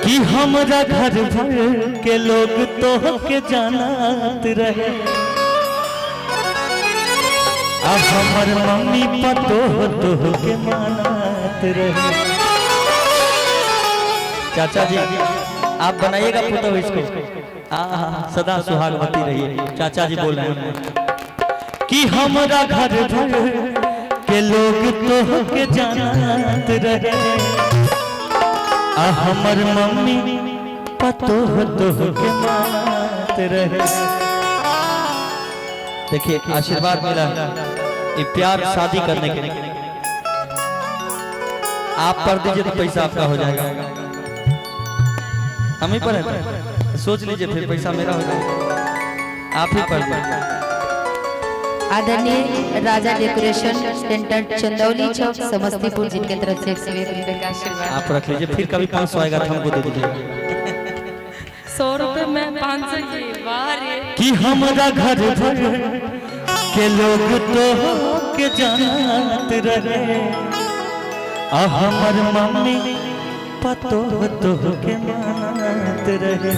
कि हमरा घर भर के लोग तो के जानत रहे, अब हमर मम्मी पतो के मानत रहे। चाचा जी आप बनाइएगा फोटो इसको, सदा सुहागवती रहिए। चाचा जी बोल रहे हैं कि हमरा घर भर के लोग तो के जानत रहे, हमर मम्मी पतो के मानत रहे। देखिए आशीर्वाद मिला, ये प्यार शादी करने के लिए। आप पर दीजिए तो पैसा आपका हो जाएगा, हम ही पर है, सोच लीजिए फिर पैसा मेरा हो जाएगा। आप ही पर आदरणीय राजा डेकोरेशन सेंटर चंदौली चौक समस्तीपुर जिनके तरफ से 101 रुपए का आशीर्वाद आप रख लीजिए। फिर कभी 500 आएगा तो हमको दे दीजिए। 100 रुपए में 500 कि हमरा घर भर के लोग तो के जानत रहे, हमर मम्मी पतो के मानत रहे।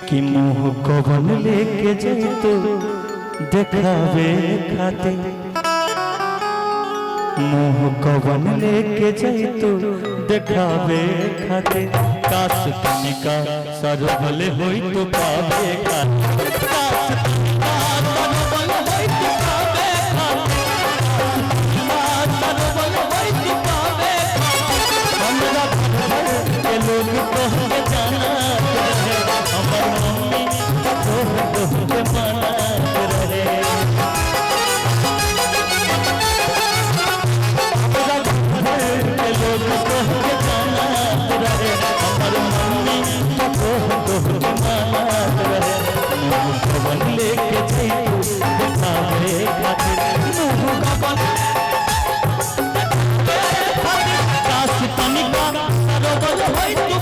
कि मुँह कवन लेके जैतो देखावे खातिर, मुँह कवन लेके जैतो देखावे खातिर, काश तनिका सरबल होई तो पावे खातिर, लोग तो जाना हमर मम्मी तो मानत रहे। लोग तो जाना रहे, हमर मम्मी तो मानत रहे। भवन लेके दिखावे काश तनिका सरबल होई तो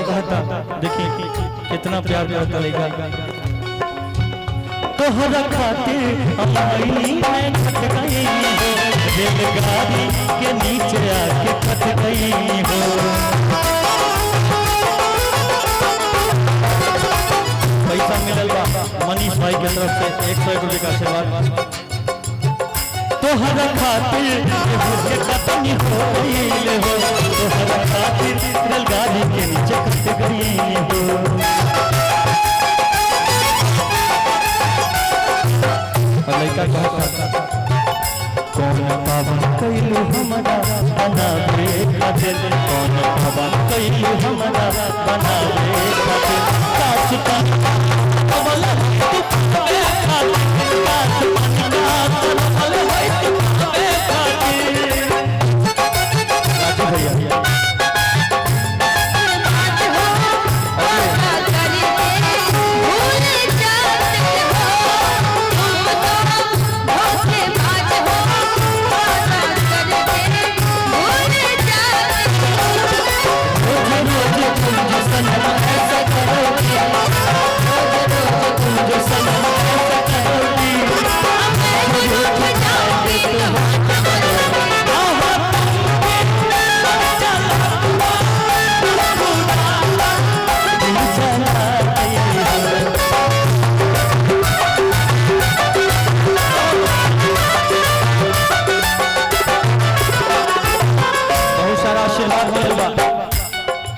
कहता। देखिए कितना प्यार करता लड़का। तोहरा खातिर अमाई में खट गई हो, रेलगाड़ी के नीचे आके खट गई हो। पैसा मिलल बा मनीष भाई के तरफ से 101 रुपये का आशीर्वाद। तोहरा खातिर के कतनी हो गई हो, तोहरा खातिर रेलगाड़ी के नीचे खट गई हो। लड़का कहता कौन पावन कैलू हमारा बनावे खातिर, कौन पावन कैलू हमारा बनावे खातिर। काश कमल तुझे खातिर, काश कमल है तुझे खातिर। राजू भैया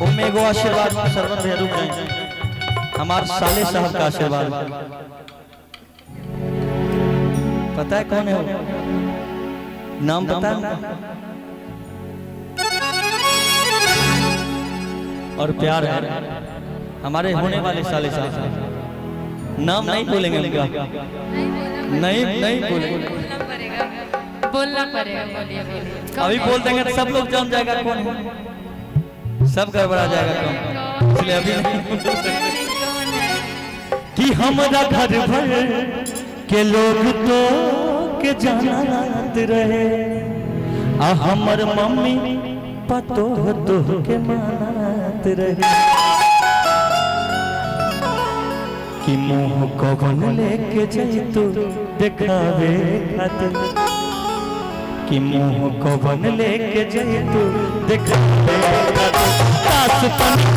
ओमे एगो आशीर्वाद सरवन भैया रुक जाए, हमारे साले साहब का आशीर्वाद। पता है कौन है वो? नाम पता है? और प्यार है हमारे होने वाले साले साहब। नाम नहीं बोलेंगे उनका, नहीं बोलेंगे, बोलना पड़ेगा। बोलिए बोलिए। अभी बोल देंगे तो सब लोग जान जाएगा कौन है, सब गड़बड़ा जाएगा कौन, इसलिए अभी नहीं बोल सकते। कि हमारा घर भर के लोग तो के जानत रहे, आ हमर मम्मी पतो तो के मानत रहे। कि मुंह कौन लेके जैतू दिखावे खातिर, कि मुंह कौन लेके जैतू दिखावे खातिर।